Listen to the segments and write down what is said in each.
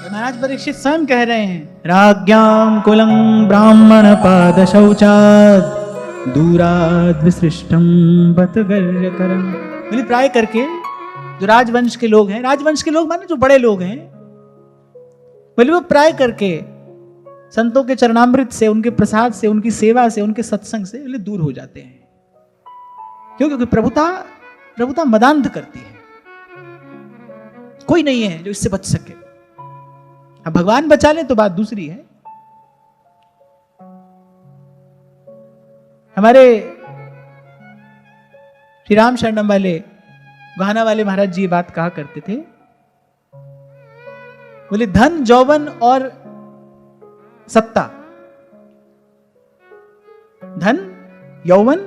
महाराज परीक्षित स्वयं कह रहे हैं, राज्ञां कुलं ब्राह्मण पाद शौचाद दूराद विसृष्टम बत गर्यकरम। बोले प्राय करके जो राजवंश के लोग हैं, राजवंश के लोग माने जो बड़े लोग हैं, बोले वो प्राय करके संतों के चरणामृत से, उनके प्रसाद से, उनकी सेवा से, उनके सत्संग से बोले दूर हो जाते हैं। क्यों? क्योंकि प्रभुता मदांध करती है। कोई नहीं है जो इससे बच सके। अब भगवान बचा ले तो बात दूसरी है। हमारे श्री राम शरणम वाले गहाना वाले महाराज जी ये बात कहा करते थे, बोले धन यौवन और सत्ता, धन यौवन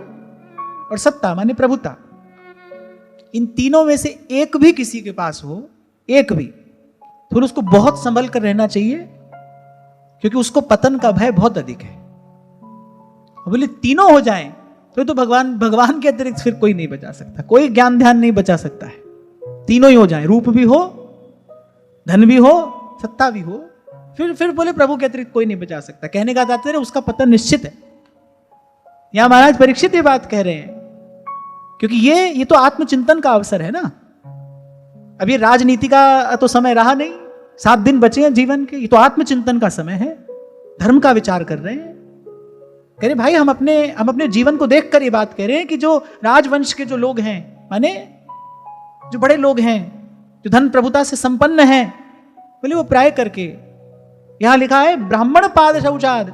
और सत्ता माने प्रभुता, इन तीनों में से एक भी किसी के पास हो, एक भी, तो उसको बहुत संभल कर रहना चाहिए, क्योंकि उसको पतन का भय बहुत अधिक है। बोले तीनों हो जाएं तो भगवान के अतिरिक्त फिर कोई नहीं बचा सकता, कोई ज्ञान ध्यान नहीं बचा सकता है। तीनों ही हो जाएं, रूप भी हो, धन भी हो, सत्ता भी हो, फिर बोले प्रभु के अतिरिक्त कोई नहीं बचा सकता। कहने का तात्पर्य उसका पतन निश्चित है। यहां महाराज परीक्षित ये बात कह रहे हैं, क्योंकि ये तो आत्मचिंतन का अवसर है ना। अब ये राजनीति का तो समय रहा नहीं, 7 दिन बचे हैं जीवन के, ये तो आत्मचिंतन का समय है। धर्म का विचार कर रहे हैं। कह रहे भाई हम अपने जीवन को देखकर ये बात कह रहे हैं कि जो राजवंश के जो लोग हैं, माने जो बड़े लोग हैं, जो धन प्रभुता से संपन्न हैं, बोले वो प्राय करके, यहां लिखा है ब्राह्मण पाद शौचाद,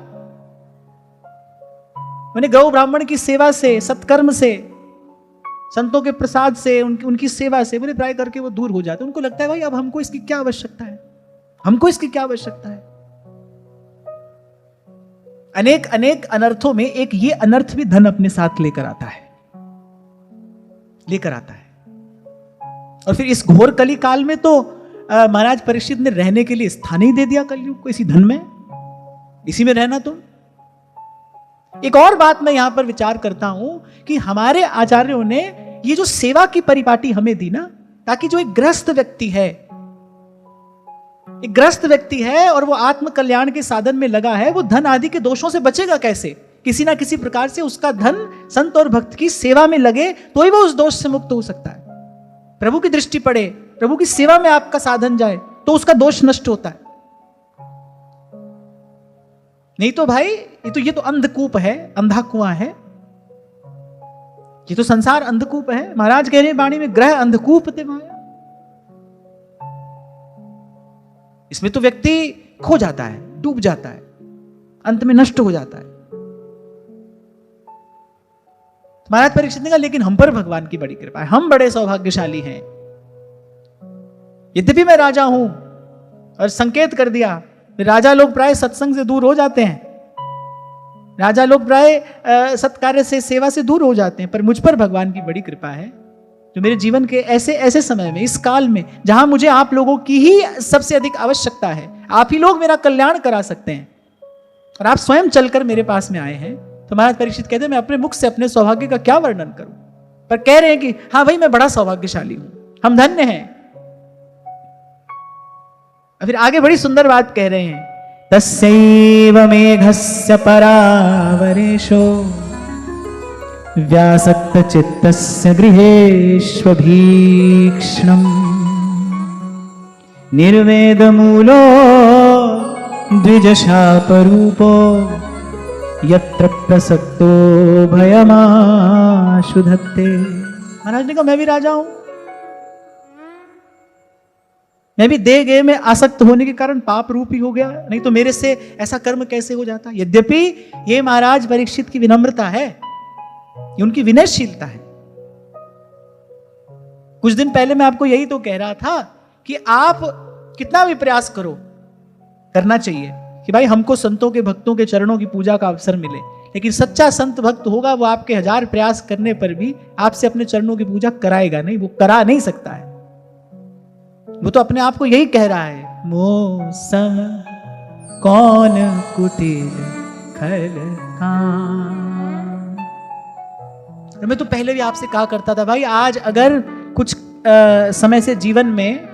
माने गौ ब्राह्मण की सेवा से, सत्कर्म से, संतों के प्रसाद से, उनकी सेवा से बोले प्राय करके वो दूर हो जाते। उनको लगता है भाई अब हमको इसकी क्या आवश्यकता है, हमको इसकी क्या आवश्यकता है। अनेक अनर्थों में एक ये अनर्थ भी धन अपने साथ लेकर आता है। और फिर इस घोर कली काल में तो महाराज परीक्षित ने रहने के लिए स्थान ही दे दिया कलयुग को, इसी धन में, इसी में रहना। तो एक और बात मैं यहां पर विचार करता हूं कि हमारे आचार्यों ने ये जो सेवा की परिपाटी हमें दी ना, ताकि जो एक ग्रस्त व्यक्ति है और वो आत्म कल्याण के साधन में लगा है, वो धन आदि के दोषों से बचेगा कैसे? किसी ना किसी प्रकार से उसका धन संत और भक्त की सेवा में लगे तो ही वो उस दोष से मुक्त हो सकता है। प्रभु की दृष्टि पड़े, प्रभु की सेवा में आपका साधन जाए तो उसका दोष नष्ट होता है। नहीं तो भाई ये तो अंधकूप है, अंधा कुआं है, ये तो संसार अंधकूप है। महाराज कह रहे हैं वाणी में, ग्रह अंधकूप ते माया। इसमें तो व्यक्ति खो जाता है, डूब जाता है, अंत में नष्ट हो जाता है। महाराज परीक्षित ने कहा लेकिन हम पर भगवान की बड़ी कृपा है, हम बड़े सौभाग्यशाली हैं। यद्यपि मैं राजा हूं, और संकेत कर दिया, राजा लोग प्राय सत्संग से दूर हो जाते हैं, राजा लोग प्राय सत्कार्य से, सेवा से दूर हो जाते हैं, पर मुझ पर भगवान की बड़ी कृपा है, जो मेरे जीवन के ऐसे समय में, इस काल में, जहां मुझे आप लोगों की ही सबसे अधिक आवश्यकता है, आप ही लोग मेरा कल्याण करा सकते हैं, और आप स्वयं चलकर मेरे पास में आए हैं। तो महाराज परीक्षित कहते हैं मैं अपने मुख से अपने सौभाग्य का क्या वर्णन करूं, पर कह रहे हैं कि हाँ भाई मैं बड़ा सौभाग्यशाली हूं, हम धन्य हैं। फिर आगे बड़ी सुंदर बात कह रहे हैं, तस्यैव मेघस्य परावरेशो व्यासक्त चित्तस्य गृहेष्वभीक्ष्णम् निर्वेदमूलो द्विजशापरूपो यत्र प्रसक्तो भयमाशु धत्ते। महाराज ने कहा मैं भी राजा हूं, मैं भी देह गेह में आसक्त होने के कारण पाप रूपी हो गया, नहीं तो मेरे से ऐसा कर्म कैसे हो जाता। यद्यपि ये महाराज परीक्षित की विनम्रता है, ये उनकी विनयशीलता है। कुछ दिन पहले मैं आपको यही तो कह रहा था कि आप कितना भी प्रयास करो, करना चाहिए कि भाई हमको संतों के, भक्तों के चरणों की पूजा का अवसर मिले, लेकिन सच्चा संत भक्त होगा वो आपके 1000 प्रयास करने पर भी आपसे अपने चरणों की पूजा कराएगा नहीं, वो करा नहीं सकता है। वो तो अपने आप को यही कह रहा है, मौसम कौन कुटिल खल कान। मैं तो पहले भी आपसे कहा करता था भाई, आज अगर कुछ समय से जीवन में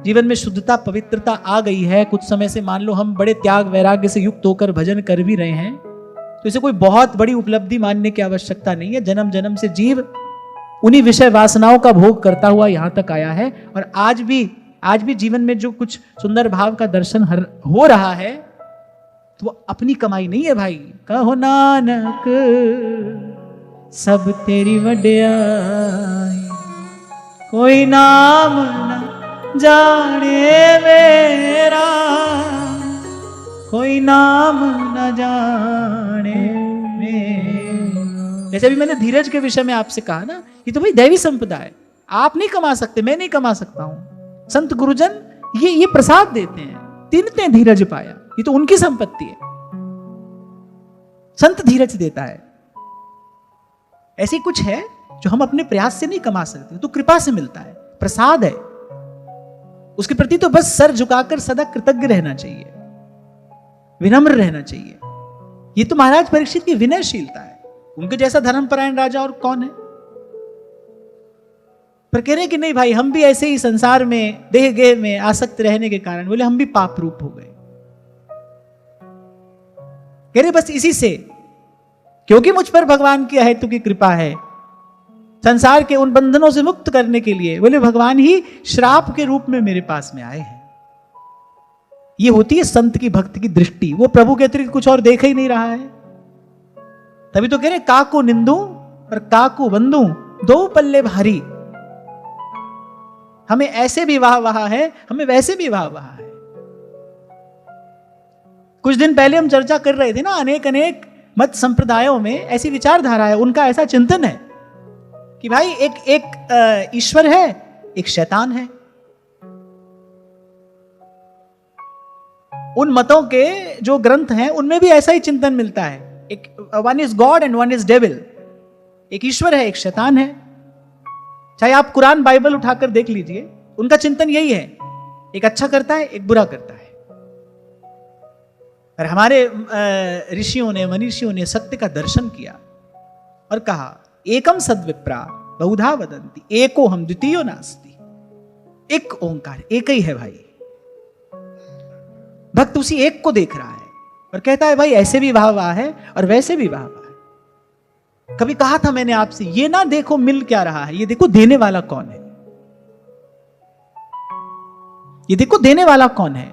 जीवन में शुद्धता पवित्रता आ गई है, कुछ समय से मान लो हम बड़े त्याग वैराग्य से युक्त होकर भजन कर भी रहे हैं, तो इसे कोई बहुत बड़ी उपलब्धि मानने की आवश्यकता नहीं है। जन्म जन्म से जीव उन्हीं विषय वासनाओं का भोग करता हुआ यहां तक आया है, और आज भी जीवन में जो कुछ सुंदर भाव का दर्शन हो रहा है तो वो अपनी कमाई नहीं है भाई। कहो नानक सब तेरी वड्याई, कोई नाम न जाने मेरा, कोई नाम न जाने मेरा। जैसे अभी मैंने धीरज के विषय में आपसे कहा ना, ये तो भाई दैवी संपदा है, आप नहीं कमा सकते, मैं नहीं कमा सकता हूं। संत गुरुजन ये प्रसाद देते हैं, तिनते धीरज पाया, ये तो उनकी संपत्ति है। संत धीरज देता है। ऐसी कुछ है जो हम अपने प्रयास से नहीं कमा सकते, तो कृपा से मिलता है, प्रसाद है। उसके प्रति तो बस सर झुकाकर सदा कृतज्ञ रहना चाहिए, विनम्र रहना चाहिए। ये तो महाराज परीक्षित की विनयशीलता है। उनके जैसा धर्मपरायण राजा और कौन है? पर कह रहे कि नहीं भाई, हम भी ऐसे ही संसार में देह गेह में आसक्त रहने के कारण बोले हम भी पाप रूप हो गए। कह रहे बस इसी से, क्योंकि मुझ पर भगवान की अहेतु की कृपा है, संसार के उन बंधनों से मुक्त करने के लिए बोले भगवान ही श्राप के रूप में मेरे पास में आए हैं। ये होती है संत की भक्ति की दृष्टि, वो प्रभु के अतिरिक्त कुछ और देख ही नहीं रहा है। तभी तो कह रहे काको निंदू और काको बंदू दो पल्ले भारी। हमें ऐसे भी वाह वाह है, हमें वैसे भी वाह वाह है। कुछ दिन पहले हम चर्चा कर रहे थे ना, अनेक मत संप्रदायों में ऐसी विचारधारा है, उनका ऐसा चिंतन है कि भाई एक ईश्वर है, एक शैतान है। उन मतों के जो ग्रंथ हैं उनमें भी ऐसा ही चिंतन मिलता है। एक one is God and one is devil, एक ईश्वर है, एक शैतान है। चाहे आप कुरान बाइबल उठाकर देख लीजिए, उनका चिंतन यही है, एक अच्छा करता है, एक बुरा करता है। और हमारे ऋषियों ने मनीषियों ने सत्य का दर्शन किया और कहा एकम सद्विप्रा बहुधा वदंती एको हम द्वितीयो नास्ति। एक ओंकार, एक ही है भाई। भक्त उसी एक को देख रहा है और कहता है भाई ऐसे भी वाह वाह है और वैसे भी वाह वाह है। कभी कहा था मैंने आपसे, ये ना देखो मिल क्या रहा है, ये देखो देने वाला कौन है। ये देखो देने वाला कौन है।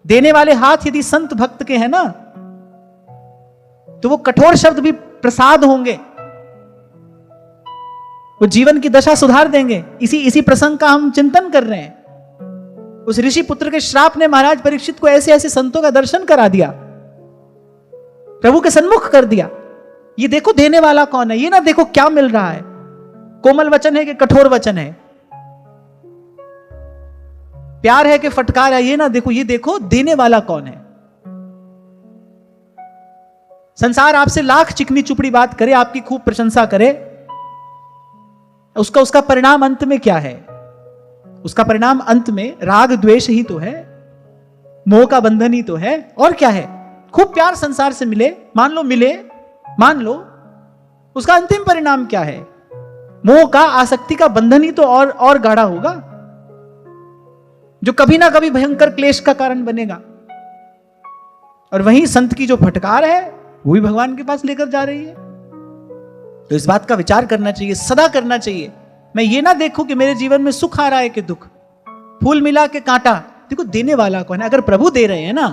देने वाले हाथ यदि संत भक्त के हैं ना, तो वो कठोर शब्द भी प्रसाद होंगे, वो जीवन की दशा सुधार देंगे। इसी प्रसंग का हम चिंतन कर रहे हैं। उस ऋषि पुत्र के श्राप ने महाराज परीक्षित को ऐसे ऐसे संतों का दर्शन करा दिया, प्रभु के सन्मुख कर दिया। ये देखो देने वाला कौन है, ये ना देखो क्या मिल रहा है, कोमल वचन है कि कठोर वचन है, प्यार है कि फटकार है, ये ना देखो, ये देखो देने वाला कौन है। संसार आपसे लाख चिकनी चुपड़ी बात करे, आपकी खूब प्रशंसा करे, उसका परिणाम अंत में क्या है? उसका परिणाम अंत में राग द्वेष ही तो है, मोह का बंधन ही तो है, और क्या है? खूब प्यार संसार से मिले, मान लो, उसका अंतिम परिणाम क्या है? मोह का, आसक्ति का बंधन ही तो और गाढ़ा होगा, जो कभी ना कभी भयंकर क्लेश का कारण बनेगा। और वहीं संत की जो फटकार है वो भी भगवान के पास लेकर जा रही है। तो इस बात का विचार करना चाहिए, सदा करना चाहिए। मैं ये ना देखूं कि मेरे जीवन में सुख आ रहा है कि दुख, फूल मिला के कांटा। देखो देने वाला कौन है। अगर प्रभु दे रहे हैं ना,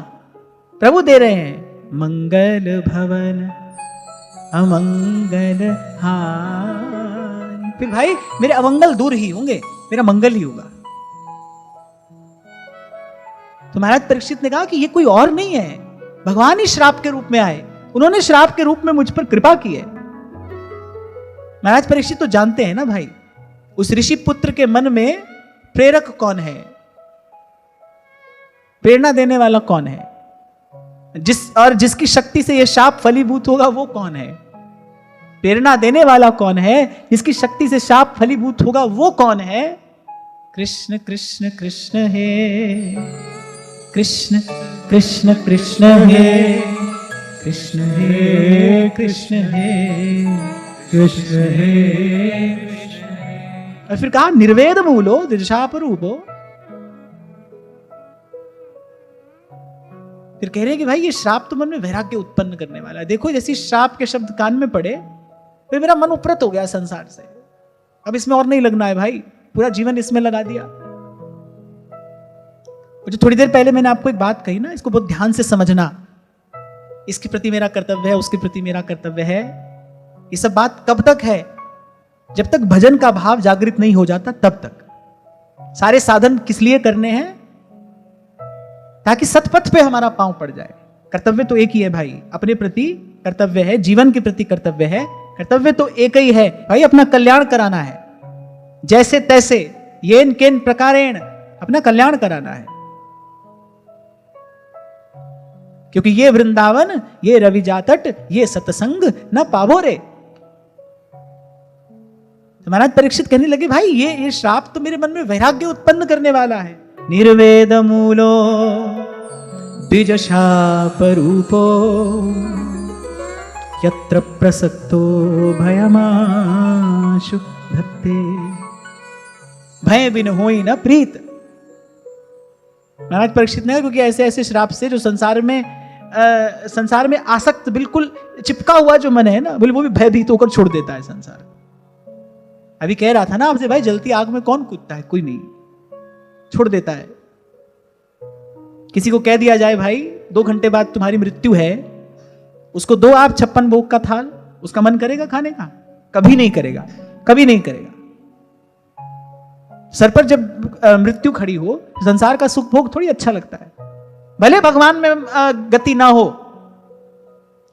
प्रभु दे रहे हैं, मंगल भवन अमंगल हानि, फिर भाई मेरे अमंगल दूर ही होंगे, मेरा मंगल ही होगा। तो महाराज परीक्षित ने कहा कि ये कोई और नहीं है, भगवान ही श्राप के रूप में आए, उन्होंने श्राप के रूप में मुझ पर कृपा की है। महाराज परीक्षित तो जानते हैं ना भाई, उस ऋषि पुत्र के मन में प्रेरक कौन है, प्रेरणा देने वाला कौन है, जिसकी शक्ति से यह शाप फलीभूत होगा वो कौन है? प्रेरणा देने वाला कौन है, जिसकी शक्ति से शाप फलीभूत होगा वो कौन है? कृष्ण कृष्ण कृष्ण हे कृष्ण कृष्ण कृष्ण हे कृष्ण हे कृष्ण हे कृष्ण हे। और फिर कहा निर्वेद मूलो दिशापरूपो, फिर कह रहे हैं कि भाई ये श्राप तो मन में वैराग्य उत्पन्न करने वाला है। देखो जैसी श्राप के शब्द कान में पड़े फिर मेरा मन उपरत हो गया संसार से, अब इसमें और नहीं लगना है भाई, पूरा जीवन इसमें लगा दिया। जो थोड़ी देर पहले मैंने आपको एक बात कही ना, इसको बहुत ध्यान से समझना। इसके प्रति मेरा कर्तव्य है, उसके प्रति मेरा कर्तव्य है, ये सब बात कब तक है? जब तक भजन का भाव जागृत नहीं हो जाता तब तक। सारे साधन किस लिए करने हैं? ताकि सतपथ पे हमारा पांव पड़ जाए। कर्तव्य तो एक ही है भाई, अपने प्रति कर्तव्य है, जीवन के प्रति कर्तव्य है, कर्तव्य तो एक ही है भाई, अपना कल्याण कराना है। जैसे तैसे येन केन प्रकारेण अपना कल्याण कराना है। क्योंकि ये वृंदावन, ये रवि जातट, ये सतसंग न पावो रे। तो महाराज परीक्षित कहने लगे भाई ये श्राप तो मेरे मन में वैराग्य उत्पन्न करने वाला है। निर्वेद मूलो द्विज शाप रूपो यत्र प्रसक्तो भयमाशु धत्ते। भय बिन होई न प्रीत। महाराज परीक्षित ने, क्योंकि ऐसे ऐसे श्राप से जो संसार में आसक्त, बिल्कुल चिपका हुआ जो मन है ना, वो भी भयभीत होकर छोड़ देता है संसार। अभी कह रहा था ना आपसे, भाई जलती आग में कौन कूदता है? कोई नहीं, छोड़ देता है। किसी को कह दिया जाए भाई 2 घंटे बाद तुम्हारी मृत्यु है, उसको दो आप 56 भोग का थाल, उसका मन करेगा खाने का? कभी नहीं करेगा, कभी नहीं करेगा। सर पर जब मृत्यु खड़ी हो, संसार का सुख भोग थोड़ी अच्छा लगता है। भले भगवान में गति ना हो,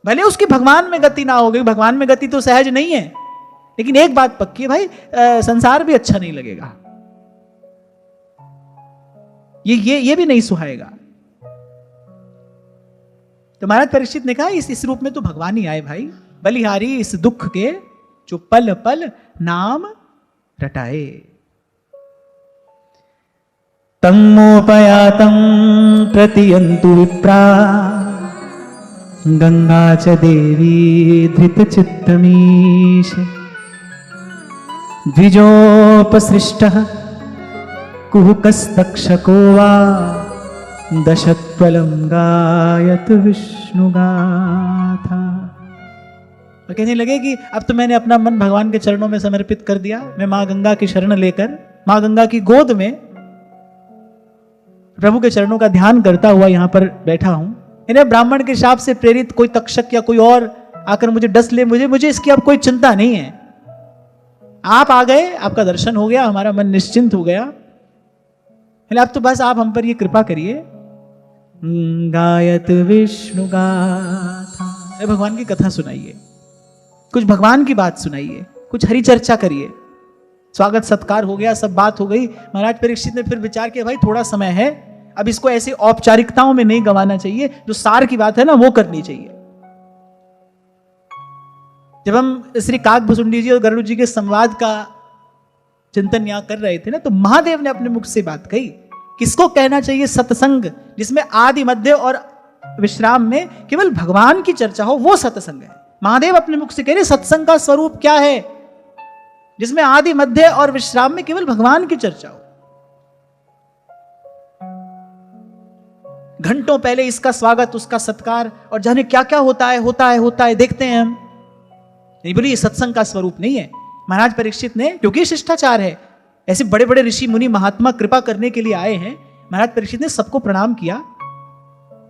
भले उसकी भगवान में गति ना हो, क्योंकि भगवान में गति तो सहज नहीं है, लेकिन एक बात पक्की है भाई, संसार भी अच्छा नहीं लगेगा, ये भी नहीं सुहाएगा। तो महाराज परीक्षित ने कहा इस रूप में तो भगवान ही आए भाई, बलिहारी इस दुख के जो पल पल नाम रटाए। तन्मोपयातं प्रतियन्तु विप्रा गंगा च देवी धृतचित्तमीश। द्विजोपसृष्टः कुहुकस्तक्षको वा दशत्वलं गायत विष्णुगाथा। और कहने लगे कि अब तो मैंने अपना मन भगवान के चरणों में समर्पित कर दिया। मैं मां गंगा की शरण लेकर मां गंगा की गोद में प्रभु के चरणों का ध्यान करता हुआ यहां पर बैठा हूं। इन्हें ब्राह्मण के शाप से प्रेरित कोई तक्षक या कोई और आकर मुझे डस ले, मुझे इसकी अब कोई चिंता नहीं है। आप आ गए, आपका दर्शन हो गया, हमारा मन निश्चिंत हो गया। अब तो बस आप हम पर ये कृपा करिए। गायत विष्णु गाथा, भगवान की कथा सुनाइए, कुछ भगवान की बात सुनाइए, कुछ हरि चर्चा करिए। स्वागत सत्कार हो गया, सब बात हो गई। महाराज परीक्षित ने फिर विचार किया भाई थोड़ा समय है, अब इसको ऐसे औपचारिकताओं में नहीं गंवाना चाहिए, जो सार की बात है ना वो करनी चाहिए। जब हम श्री काकभुसुंडी जी और गरुड़ जी के संवाद का चिंतन यहां कर रहे थे ना, तो महादेव ने अपने मुख से बात कही। किसको कहना चाहिए सत्संग, जिसमें आदि मध्य और विश्राम में केवल भगवान की चर्चा हो, वो सत्संग है। महादेव अपने मुख से कह रहे सत्संग का स्वरूप क्या है, जिसमें आदि मध्य और विश्राम में केवल भगवान की चर्चा हो। घंटों पहले इसका स्वागत, उसका सत्कार, और जाने क्या क्या होता है देखते हैं हम। नहीं बोली, ये सत्संग का स्वरूप नहीं है। महाराज परीक्षित ने, क्योंकि शिष्टाचार है, ऐसे बड़े बड़े ऋषि मुनि महात्मा कृपा करने के लिए आए हैं, महाराज परीक्षित ने सबको प्रणाम किया,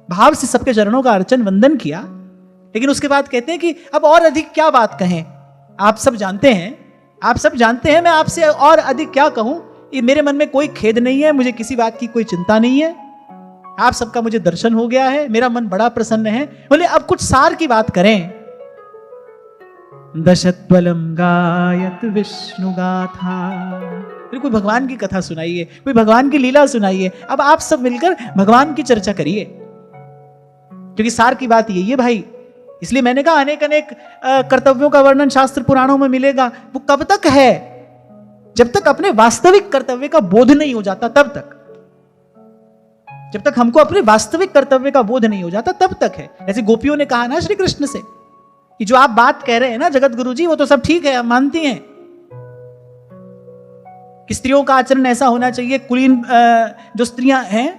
भाव से सबके चरणों का अर्चन वंदन किया। लेकिन उसके बाद कहते हैं कि अब और अधिक क्या बात कहें, आप सब जानते हैं, मैं आपसे और अधिक क्या कहूं। ये मेरे मन में कोई खेद नहीं है, मुझे किसी बात की कोई चिंता नहीं है, आप सबका मुझे दर्शन हो गया है, मेरा मन बड़ा प्रसन्न है। बोले अब कुछ सार की बात करें। दशत्वलम गायत विष्णु गाथा, फिर कोई भगवान की कथा सुनाइए, कोई भगवान की लीला सुनाइए। अब आप सब मिलकर भगवान की चर्चा करिए, क्योंकि सार की बात यही है भाई। इसलिए मैंने कहा अनेक अनेक कर्तव्यों का वर्णन शास्त्र पुराणों में मिलेगा। वो कब तक है? जब तक अपने वास्तविक कर्तव्य का बोध नहीं हो जाता तब तक। जब तक हमको अपने वास्तविक कर्तव्य का बोध नहीं हो जाता तब तक है। जैसे गोपियों ने कहा ना श्री कृष्ण से कि जो आप बात कह रहे हैं ना जगत गुरु जी, वो तो सब ठीक है, हम मानती हैं कि स्त्रियों का आचरण ऐसा होना चाहिए, कुलीन जो स्त्रियां हैं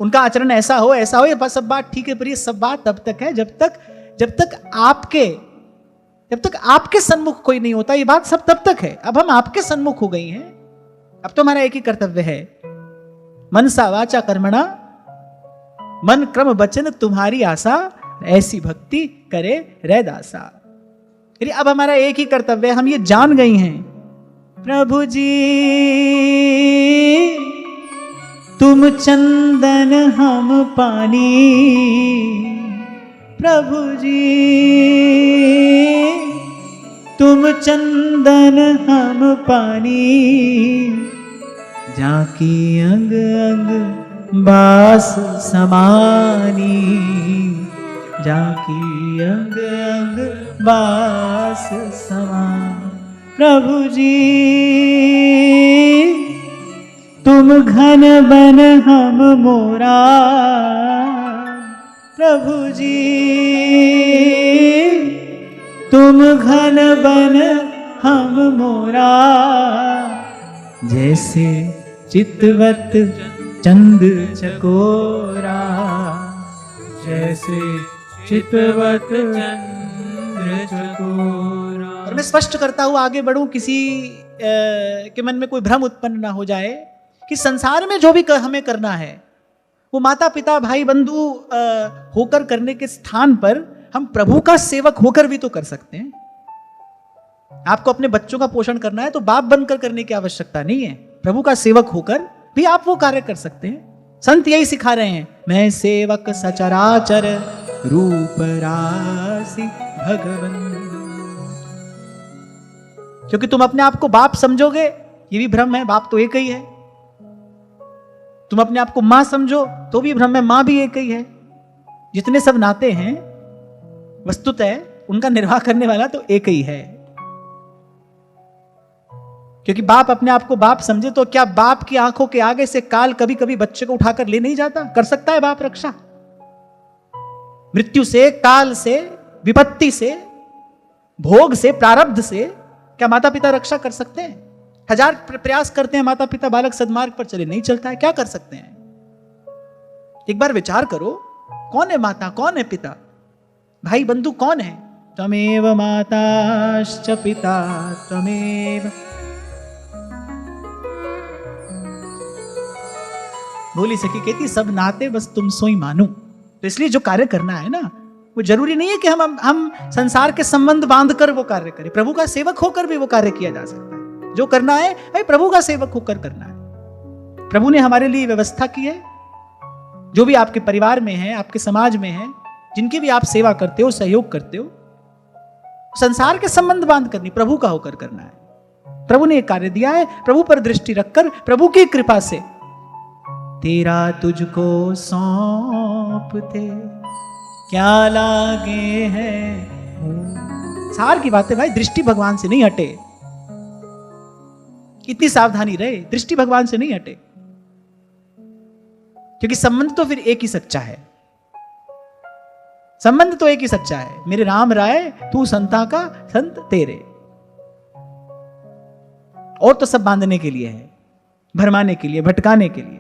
उनका आचरण ऐसा हो, ये बस सब बात ठीक है, पर ये सब बात तब तक है जब तक आपके सन्मुख कोई नहीं होता। ये बात सब तब तक है। अब हम आपके सन्मुख हो गई हैं, अब तो हमारा एक ही कर्तव्य है, मनसा वाचा कर्मणा, मन क्रम वचन तुम्हारी आशा, ऐसी भक्ति करे रह दासा। अब हमारा एक ही कर्तव्य है, हम ये जान गई हैं, प्रभु जी तुम चंदन हम पानी, प्रभु जी तुम चंदन हम पानी, जाकी अंग अंग बास समानी, जाकी अंग अंग बास समान। प्रभु जी तुम घन बन हम मोरा, प्रभु जी तुम घन बन हम मोरा, जैसे चितवत चंद चकोरा, जैसे चितवत चंद्र चकोरा। और मैं स्पष्ट करता हुआ आगे बढ़ूं, किसी के मन में कोई भ्रम उत्पन्न ना हो जाए कि संसार में जो भी हमें करना है वो माता पिता भाई बंधु होकर करने के स्थान पर हम प्रभु का सेवक होकर भी तो कर सकते हैं। आपको अपने बच्चों का पोषण करना है तो बाप बनकर करने की आवश्यकता नहीं है, प्रभु का सेवक होकर भी आप वो कार्य कर सकते हैं। संत यही सिखा रहे हैं, मैं सेवक सचराचर रूप राशि भगवन। क्योंकि तुम अपने आप को बाप समझोगे, ये भी भ्रम है, बाप तो एक ही है। तुम अपने आप को मां समझो तो भी भ्रम है, मां भी एक ही है। जितने सब नाते हैं वस्तुतः उनका निर्वाह करने वाला तो एक ही है। क्योंकि बाप अपने आप को बाप समझे तो क्या बाप की आंखों के आगे से काल कभी कभी बच्चे को उठाकर ले नहीं जाता? कर सकता है बाप रक्षा? मृत्यु से, काल से, विपत्ति से, भोग से, प्रारब्ध से क्या माता पिता रक्षा कर सकते हैं? हजार प्रयास करते हैं माता पिता बालक सद्मार्ग पर चले, नहीं चलता है, क्या कर सकते हैं? एक बार विचार करो, कौन है माता, कौन है पिता, भाई बंधु कौन है? त्वमेव माताश्च पिता त्वमेव। भोली सखी कहती सब नाते बस तुम सोई मानू। तो इसलिए जो कार्य करना है ना, वो जरूरी नहीं है कि हम संसार के संबंध बांधकर वो कार्य करें। प्रभु का सेवक होकर भी वो कार्य किया जा सकता है। जो करना है भाई प्रभु का सेवक होकर करना है। प्रभु ने हमारे लिए व्यवस्था की है। जो भी आपके परिवार में है, आपके समाज में है, जिनकी भी आप सेवा करते हो, सहयोग करते हो, संसार के संबंध बांध करनी, प्रभु का होकर करना है। प्रभु ने एक कार्य दिया है, प्रभु पर दृष्टि रखकर प्रभु की कृपा से तेरा तुझको सौंपते क्या लागे है। सार की बात है भाई, दृष्टि भगवान से नहीं हटे। इतनी सावधानी रहे, दृष्टि भगवान से नहीं हटे, क्योंकि संबंध तो फिर एक ही सच्चा है। संबंध तो एक ही सच्चा है, मेरे राम राय तू संता का संत तेरे। और तो सब बांधने के लिए है, भरमाने के लिए, भटकाने के लिए।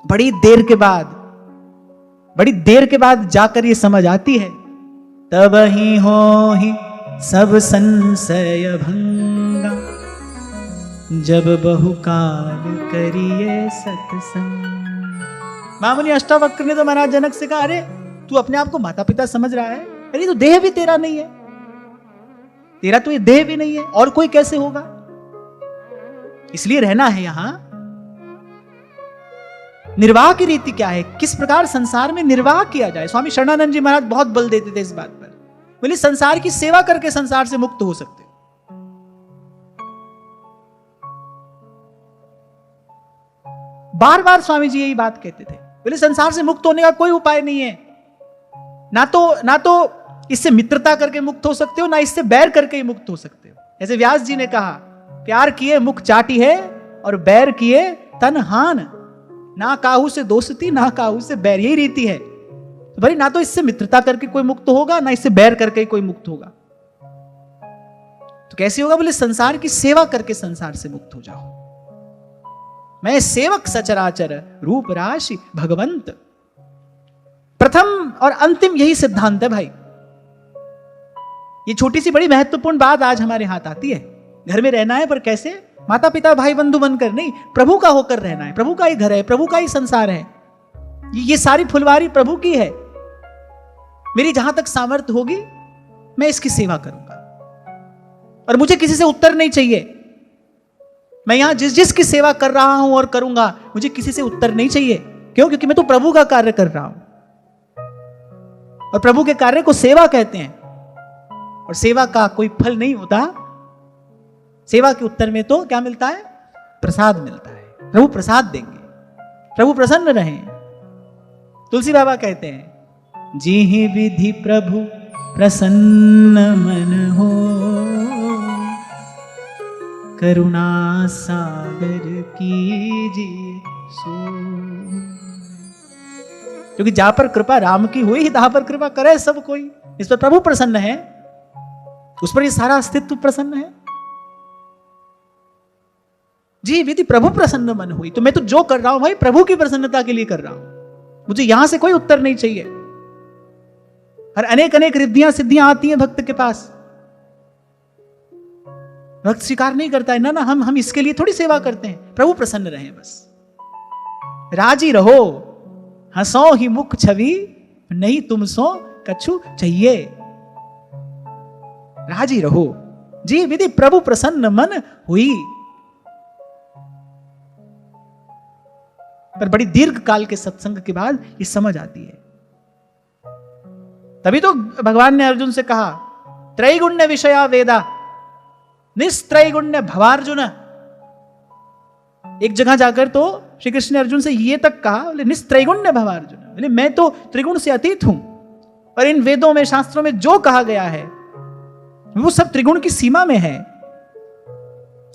बड़ी देर के बाद जाकर ये समझ आती है, तब ही हो ही सब संशय भंगा, जब बहुकाल करिए सत्संग। मामुनि अष्टावक्र ने तो महाराज जनक से कहा, अरे तू अपने आप को माता पिता समझ रहा है, अरे तो देह भी तेरा नहीं है, तेरा तो ये देह भी नहीं है, और कोई कैसे होगा? इसलिए रहना है यहां। निर्वाह की रीति क्या है, किस प्रकार संसार में निर्वाह किया जाए? स्वामी शरणानंद जी महाराज बहुत बल देते थे इस बात पर। बोले संसार की सेवा करके संसार से मुक्त हो सकते। बार बार स्वामी जी यही बात कहते थे। बोले संसार से मुक्त होने का कोई उपाय नहीं है। ना तो इससे मित्रता करके मुक्त हो सकते हो, ना इससे बैर करके ही मुक्त हो सकते हो। जैसे व्यास जी ने कहा, प्यार किए मुख चाटी है और बैर किए तन हान। ना काहू से दोस्ती, ना काहू से बैर, यही रीति है। तो भाई ना तो इससे मित्रता करके कोई मुक्त होगा, ना इससे बैर करके कोई मुक्त होगा। तो कैसे होगा? बोले संसार की सेवा करके संसार से मुक्त हो जाओ। मैं सेवक सचराचर रूप राशि भगवंत। प्रथम और अंतिम यही सिद्धांत है भाई। ये छोटी सी बड़ी महत्वपूर्ण बात आज हमारे हाथ आती है। घर में रहना है, पर कैसे? माता पिता भाई बंधु बनकर नहीं, प्रभु का होकर रहना है। प्रभु का ही घर है, प्रभु का ही संसार है। ये सारी फुलवारी प्रभु की है। मेरी जहां तक सामर्थ्य होगी मैं इसकी सेवा करूंगा, और मुझे किसी से उत्तर नहीं चाहिए। मैं यहां जिस की सेवा कर रहा हूं और करूंगा, मुझे किसी से उत्तर नहीं चाहिए। क्यों? क्योंकि मैं तो प्रभु का कार्य कर रहा हूं, और प्रभु के कार्य को सेवा कहते हैं। और सेवा का कोई फल नहीं होता। सेवा के उत्तर में तो क्या मिलता है? प्रसाद मिलता है। प्रभु प्रसाद देंगे, प्रभु प्रसन्न रहें। तुलसी बाबा कहते हैं, जी ही विधि प्रभु प्रसन्न मन हो, करुणा सागर कीजिए सो। क्योंकि जहां पर कृपा राम की हुई, तहां पर कृपा करे सब कोई। इस पर प्रभु प्रसन्न है, उस पर ये सारा अस्तित्व प्रसन्न है। जी विधि प्रभु प्रसन्न मन हुई। तो मैं तो जो कर रहा हूं भाई प्रभु की प्रसन्नता के लिए कर रहा हूं। मुझे यहां से कोई उत्तर नहीं चाहिए। और अनेक अनेक रिद्धियां सिद्धियां आती हैं भक्त के पास, भक्त स्वीकार नहीं करता है। ना हम इसके लिए थोड़ी सेवा करते हैं। प्रभु प्रसन्न रहे बस। राजी रहो, हंसो ही मुख छवि, नहीं तुम सो कछु चाहिए। राजी रहो, जी विधि प्रभु प्रसन्न मन हुई। पर बड़ी दीर्घ काल के सत्संग के बाद ये समझ आती है। तभी तो भगवान ने अर्जुन से कहा, त्रैगुण्य विषया वेदा निस्त्रैगुण्य भवार्जुन। एक जगह जाकर तो श्री कृष्ण ने अर्जुन से ये तक कहा, बोले निस्त्रैगुण्य भवार्जुन, बोले मैं तो त्रिगुण से अतीत हूं, और इन वेदों में शास्त्रों में जो कहा गया है वो सब त्रिगुण की सीमा में है।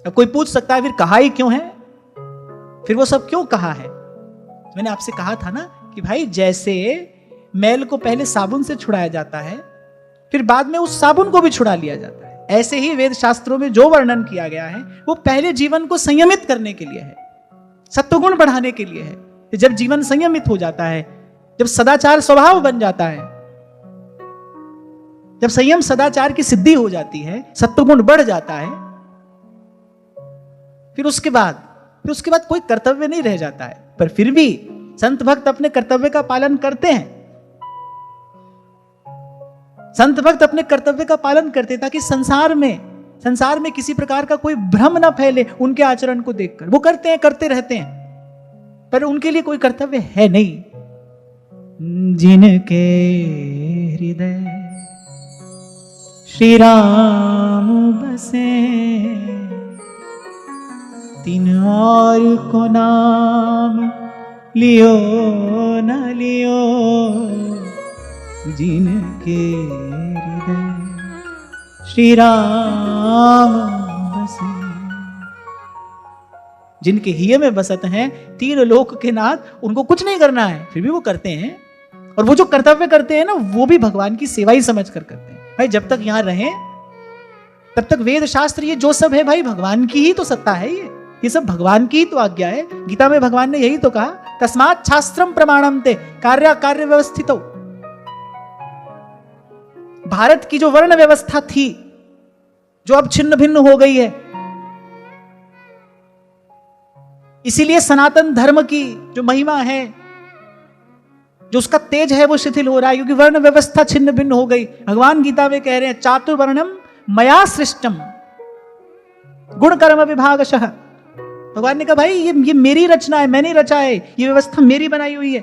अब कोई पूछ सकता है फिर कहा ही क्यों है, फिर वो सब क्यों कहा है? मैंने आपसे कहा था ना कि भाई जैसे मैल को पहले साबुन से छुड़ाया जाता है, फिर बाद में उस साबुन को भी छुड़ा लिया जाता है, ऐसे ही वेद शास्त्रों में जो वर्णन किया गया है वो पहले जीवन को संयमित करने के लिए है, सत्वगुण बढ़ाने के लिए है। जब जीवन संयमित हो जाता है, जब सदाचार स्वभाव बन जाता है, जब संयम सदाचार की सिद्धि हो जाती है, सत्वगुण बढ़ जाता है, फिर उसके बाद कोई कर्तव्य नहीं रह जाता है। पर फिर भी संत भक्त अपने कर्तव्य का पालन करते हैं। संत भक्त अपने कर्तव्य का पालन करते ताकि संसार में किसी प्रकार का कोई भ्रम ना फैले उनके आचरण को देखकर। वो करते हैं, करते रहते हैं, पर उनके लिए कोई कर्तव्य है नहीं। जिनके हृदय श्री राम बसे, तीन और को नाम लियो न लियो, जिनके हृदय श्री राम बसे। जिनके हिय में बसत हैं तीन लोक के नाथ, उनको कुछ नहीं करना है, फिर भी वो करते हैं। और वो जो कर्तव्य करते हैं ना, वो भी भगवान की सेवा ही समझ कर करते हैं। भाई जब तक यहां रहें तब तक वेद शास्त्र ये जो सब है भाई भगवान की ही तो सत्ता है। ये सब भगवान की ही तो आज्ञा है। गीता में भगवान ने यही तो कहा, तस्मात् शास्त्रम प्रमाणम ते कार्य कार्य व्यवस्थितो। भारत की जो वर्ण व्यवस्था थी, जो अब छिन्न भिन्न हो गई है, इसीलिए सनातन धर्म की जो महिमा है, जो उसका तेज है, वो शिथिल हो रहा है, क्योंकि वर्ण व्यवस्था छिन्न भिन्न हो गई। भगवान गीता में कह रहे हैं, चातुर्वर्णम मया सृष्टम गुण कर्म विभागशः। भगवान ने कहा भाई ये मेरी रचना है, मैंने रचा है, ये व्यवस्था मेरी बनाई हुई है।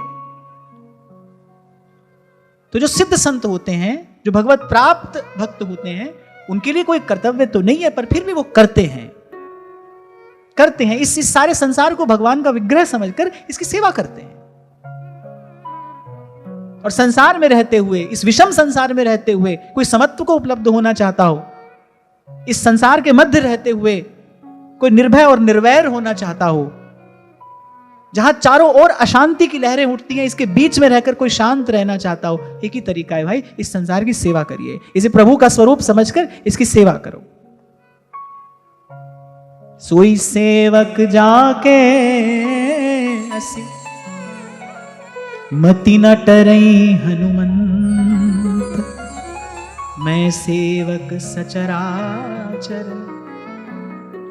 तो जो सिद्ध संत होते हैं, जो भगवत प्राप्त भक्त होते हैं, उनके लिए कोई कर्तव्य तो नहीं है, पर फिर भी वो करते हैं। इस सारे संसार को भगवान का विग्रह समझकर इसकी सेवा करते हैं। और संसार में रहते हुए, इस विषम संसार में रहते हुए कोई समत्व को उपलब्ध होना चाहता हो, इस संसार के मध्य रहते हुए कोई निर्भय और निर्वैर होना चाहता हो, जहां चारों ओर अशांति की लहरें उठती हैं, इसके बीच में रहकर कोई शांत रहना चाहता हो, एक ही तरीका है भाई, इस संसार की सेवा करिए। इसे प्रभु का स्वरूप समझकर इसकी सेवा करो। सोई सेवक जाके असी, मति न टरई हनुमंत, मैं सेवक सचराचर।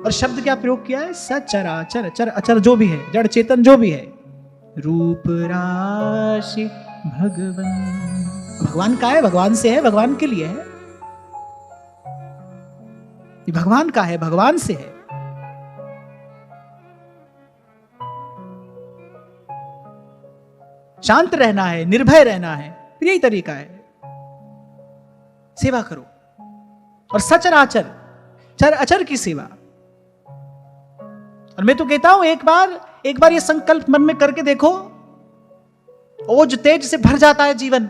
और शब्द क्या प्रयोग किया है? सचराचर। चर अचर जो भी है, जड़ चेतन जो भी है, रूप राशि भगवान। भगवान का है, भगवान से है, भगवान के लिए है। ये भगवान का है, भगवान से है। शांत रहना है, निर्भय रहना है, यही तरीका है। सेवा करो और सचराचर, चर अचर की सेवा। और मैं तो कहता हूं एक बार ये संकल्प मन में करके देखो, ओज तेज से भर जाता है जीवन।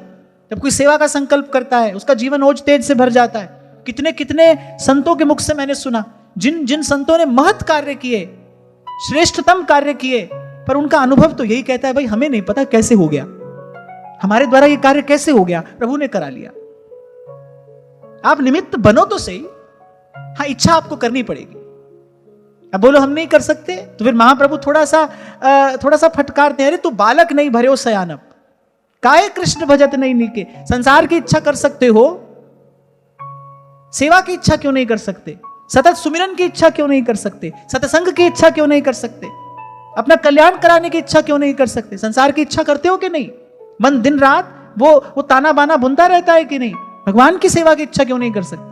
जब कोई सेवा का संकल्प करता है, उसका जीवन ओज तेज से भर जाता है। कितने कितने संतों के मुख से मैंने सुना, जिन जिन संतों ने महत् कार्य किए, श्रेष्ठतम कार्य किए, पर उनका अनुभव तो यही कहता है, भाई हमें नहीं पता कैसे हो गया, हमारे द्वारा ये कार्य कैसे हो गया, प्रभु ने करा लिया। आप निमित्त बनो तो सही, हाँ इच्छा आपको करनी पड़ेगी। अब बोलो हम नहीं कर सकते, तो फिर महाप्रभु थोड़ा सा फटकारते हैं, अरे तू बालक नहीं भरे हो सयानप, काहे कृष्ण भजत नहीं नीके। संसार की इच्छा कर सकते हो, सेवा की इच्छा क्यों नहीं कर सकते? सतत सुमिरन की इच्छा क्यों नहीं कर सकते? सत्संग की इच्छा क्यों नहीं कर सकते? अपना कल्याण कराने की इच्छा क्यों नहीं कर सकते? संसार की इच्छा करते हो कि नहीं? मन दिन रात वो ताना बाना बुनता रहता है कि नहीं? भगवान की सेवा की इच्छा क्यों नहीं कर सकते?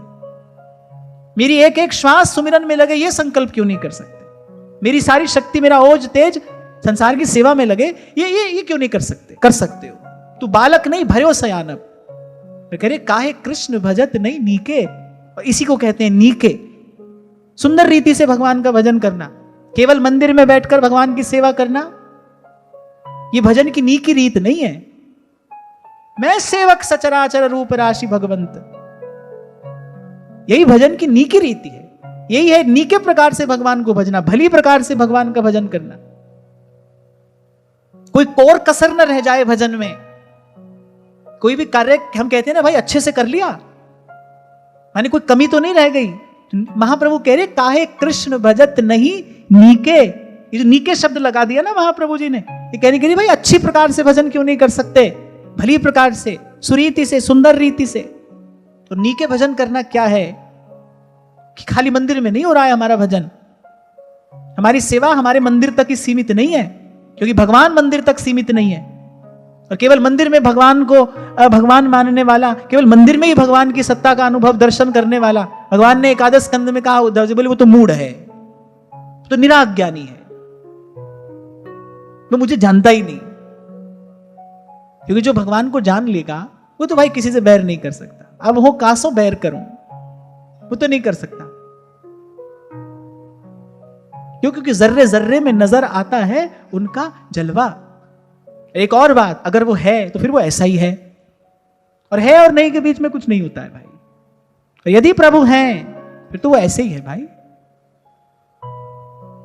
मेरी एक एक श्वास सुमिरन में लगे, ये संकल्प क्यों नहीं कर सकते? मेरी सारी शक्ति, मेरा ओज तेज संसार की सेवा में लगे, ये क्यों नहीं कर सकते? कर सकते हो। तू बालक नहीं भरे हो सयानप, कह रहे काहे कृष्ण भजत नहीं नीके। और इसी को कहते हैं नीके। सुंदर रीति से भगवान का भजन करना, केवल मंदिर में बैठकर भगवान की सेवा करना, यह भजन की नीकी रीत नहीं है। मैं सेवक सचराचर रूप राशि भगवंत, यही भजन की नीकी रीति है। यही है नीके प्रकार से भगवान को भजना, भली प्रकार से भगवान का भजन करना। कोई कोर कसर न रह जाए भजन में। कोई भी कार्य हम कहते हैं ना भाई अच्छे से कर लिया, माने कोई कमी तो नहीं रह गई। महाप्रभु कह रहे काहे कृष्ण भजत नहीं नीके। ये जो नीके शब्द लगा दिया ना महाप्रभु जी ने, ये कहने के लिए भाई अच्छी प्रकार से भजन क्यों नहीं कर सकते, भली प्रकार से, सुरीति से, सुंदर रीति से। तो नीके भजन करना क्या है कि खाली मंदिर में नहीं हो रहा है हमारा भजन। हमारी सेवा हमारे मंदिर तक ही सीमित नहीं है, क्योंकि भगवान मंदिर तक सीमित नहीं है। और केवल मंदिर में भगवान को भगवान मानने वाला, केवल मंदिर में ही भगवान की सत्ता का अनुभव दर्शन करने वाला, भगवान ने एकादश स्कंद में कहा बोले वो तो मूढ़ है, तो निराज्ञानी है, वो मुझे जानता ही नहीं। क्योंकि जो भगवान को जान लेगा वो तो भाई किसी से बैर नहीं कर सकता। अब हो कासों बैर करूं, वो तो नहीं कर सकता। क्योंकि जर्रे जर्रे में नजर आता है उनका जलवा। एक और बात, अगर वो है तो फिर वो ऐसा ही है, और है और नहीं के बीच में कुछ नहीं होता है भाई। तो यदि प्रभु हैं फिर तो वो ऐसे ही है भाई।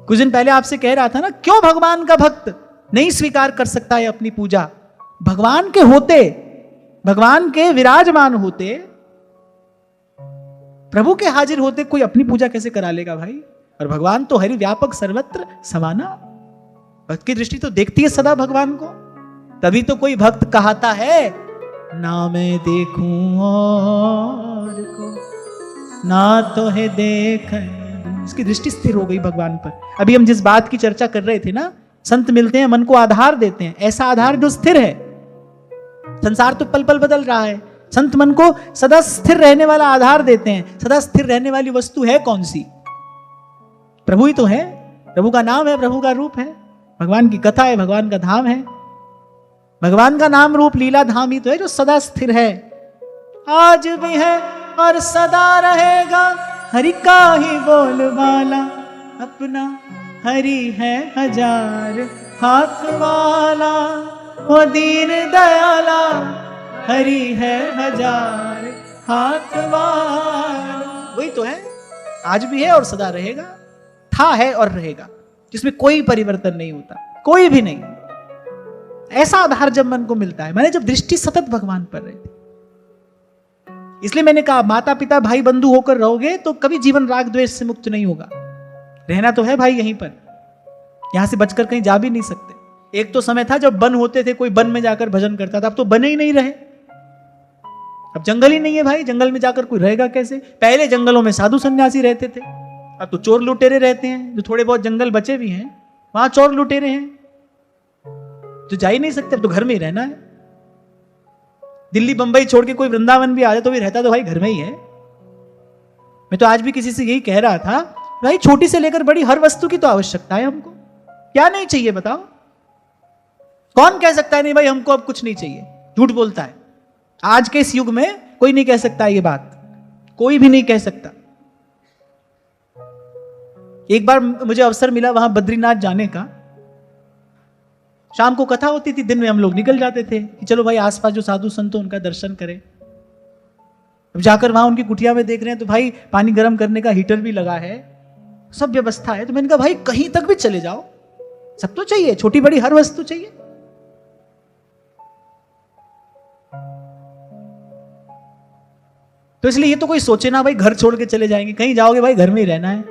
कुछ दिन पहले आपसे कह रहा था ना, क्यों भगवान का भक्त नहीं स्वीकार कर सकता है अपनी पूजा? भगवान के होते, भगवान के विराजमान होते, प्रभु के हाजिर होते कोई अपनी पूजा कैसे करा लेगा भाई? और भगवान तो हरि व्यापक सर्वत्र समाना, भक्त की दृष्टि तो देखती है सदा भगवान को। तभी तो कोई भक्त कहता है ना मैं देखूं और को ना तो है देख, इसकी दृष्टि स्थिर हो गई भगवान पर। अभी हम जिस बात की चर्चा कर रहे थे ना, संत मिलते हैं मन को आधार देते हैं, ऐसा आधार जो स्थिर है। संसार तो पल पल बदल रहा है, संत मन को सदा स्थिर रहने वाला आधार देते हैं। सदा स्थिर रहने वाली वस्तु है कौन सी? प्रभु ही तो है। प्रभु का नाम है, प्रभु का रूप है, भगवान की कथा है, भगवान का धाम है। भगवान का नाम रूप लीला धाम ही तो है जो सदा स्थिर है, आज भी है और सदा रहेगा। हरि का ही बोलबाला अपना हरि है हजार हाथ वाला, वो दीन दयाला हरि है हजार हाथ वाला। वही तो है, आज भी है और सदा रहेगा, था है और रहेगा, जिसमें कोई परिवर्तन नहीं होता, कोई भी नहीं। ऐसा आधार जब मन को मिलता है, मैंने जब दृष्टि सतत भगवान पर रहती, इसलिए मैंने कहा माता पिता भाई बंधु होकर रहोगे तो कभी जीवन राग द्वेष से मुक्त नहीं होगा। रहना तो है भाई यहीं पर, यहां से बचकर कहीं जा भी नहीं सकते। एक तो समय था जब वन होते थे, कोई वन में जाकर भजन करता था, अब तो बने ही नहीं रहे। अब जंगल ही नहीं है भाई, जंगल में जाकर कोई रहेगा कैसे? पहले जंगलों में साधु सन्यासी रहते थे, अब तो चोर लुटेरे रहते हैं। जो थोड़े बहुत जंगल बचे भी हैं वहां चोर लुटेरे हैं, तो जा ही नहीं सकते, अब तो घर में ही रहना है। दिल्ली बंबई छोड़ के कोई वृंदावन भी आ जाए तो भी रहता तो भाई घर में ही है। मैं तो आज भी किसी से यही कह रहा था, भाई छोटी से लेकर बड़ी हर वस्तु की तो आवश्यकता है हमको, क्या नहीं चाहिए बताओ? कौन कह सकता है नहीं भाई हमको अब कुछ नहीं चाहिए? झूठ बोलता है। आज के इस युग में कोई नहीं कह सकता ये बात, कोई भी नहीं कह सकता। एक बार मुझे अवसर मिला वहां बद्रीनाथ जाने का। शाम को कथा होती थी, दिन में हम लोग निकल जाते थे कि चलो भाई आसपास जो साधु संत उनका दर्शन करें। अब जाकर वहां उनकी कुटिया में देख रहे हैं तो भाई पानी गर्म करने का हीटर भी लगा है, सब व्यवस्था है। तो मैंने कहा भाई कहीं तक भी चले जाओ, सब तो चाहिए, छोटी बड़ी हर वस्तु चाहिए। तो इसलिए ये तो कोई सोचे ना भाई घर छोड़ के चले जाएंगे, कहीं जाओगे भाई घर में ही रहना है।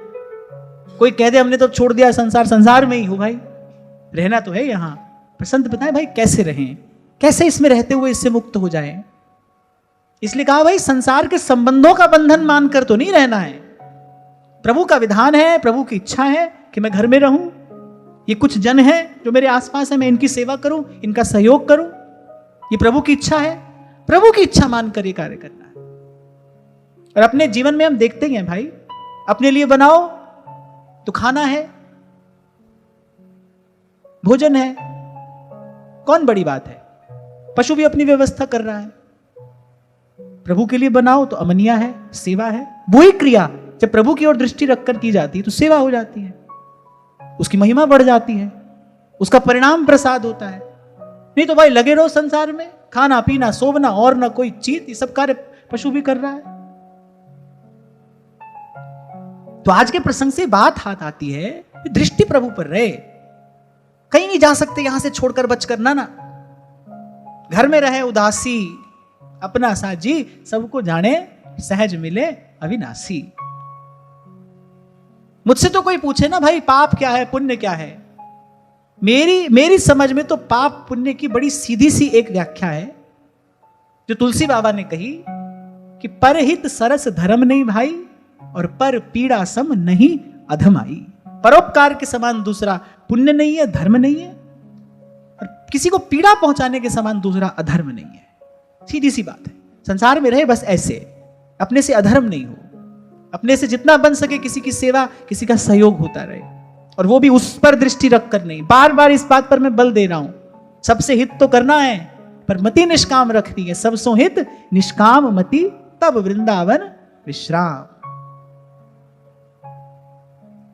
कोई कह दे हमने तो छोड़ दिया संसार, संसार में ही हो भाई, रहना तो है यहां। पर संत बताए भाई कैसे रहें, कैसे इसमें रहते हुए इससे मुक्त हो जाएं। इसलिए कहा भाई संसार के संबंधों का बंधन मानकर तो नहीं रहना है। प्रभु का विधान है, प्रभु की इच्छा है कि मैं घर में रहूं, ये कुछ जन है जो मेरे आसपास है, मैं इनकी सेवा करूं, इनका सहयोग करूं, ये प्रभु की इच्छा है। प्रभु की इच्छा मानकर ये कार्य करना है। और अपने जीवन में हम देखते ही हैं भाई, अपने लिए बनाओ तो खाना है, भोजन है, कौन बड़ी बात है? पशु भी अपनी व्यवस्था कर रहा है। प्रभु के लिए बनाओ तो अमनिया है, सेवा है। वही क्रिया जब प्रभु की ओर दृष्टि रखकर की जाती है तो सेवा हो जाती है, उसकी महिमा बढ़ जाती है, उसका परिणाम प्रसाद होता है। नहीं तो भाई लगे रहो संसार में, खाना पीना सोना और ना कोई चीज, ये सब कार्य पशु भी कर रहा है। तो आज के प्रसंग से बात हाथ आती है, दृष्टि प्रभु पर रहे। कहीं नहीं जा सकते यहां से छोड़कर बचकर ना घर में रहे उदासी, अपना साजी सबको जाने, सहज मिले अविनाशी। मुझसे तो कोई पूछे ना भाई पाप क्या है पुण्य क्या है, मेरी समझ में तो पाप पुण्य की बड़ी सीधी सी एक व्याख्या है जो तुलसी बाबा ने कही कि परहित सरस धर्म नहीं भाई और पर पीड़ा सम नहीं अधमाई। परोपकार के समान दूसरा पुण्य नहीं है, धर्म नहीं है, और किसी को पीड़ा पहुंचाने के समान दूसरा अधर्म नहीं है। सीधी सी बात है। संसार में रहे बस ऐसे, अपने से अधर्म नहीं हो, अपने से जितना बन सके किसी की सेवा, किसी का सहयोग होता रहे, और वो भी उस पर दृष्टि रखकर नहीं। बार बार इस बात पर मैं बल दे रहा हूं, सबसे हित तो करना है पर मति निष्काम रखनी है। सबसो हित निष्काम मति तब वृंदावन विश्राम।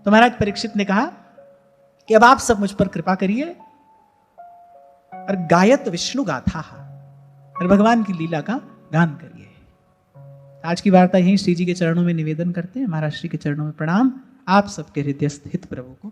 तो महाराज परीक्षित ने कहा कि अब आप सब मुझ पर कृपा करिए और गायत विष्णु गाथा, और भगवान की लीला का गान करिए। आज की वार्ता यहीं श्री जी के चरणों में निवेदन करते हैं। महाराज श्री के चरणों में प्रणाम। आप सबके हृदयस्थ हित प्रभु को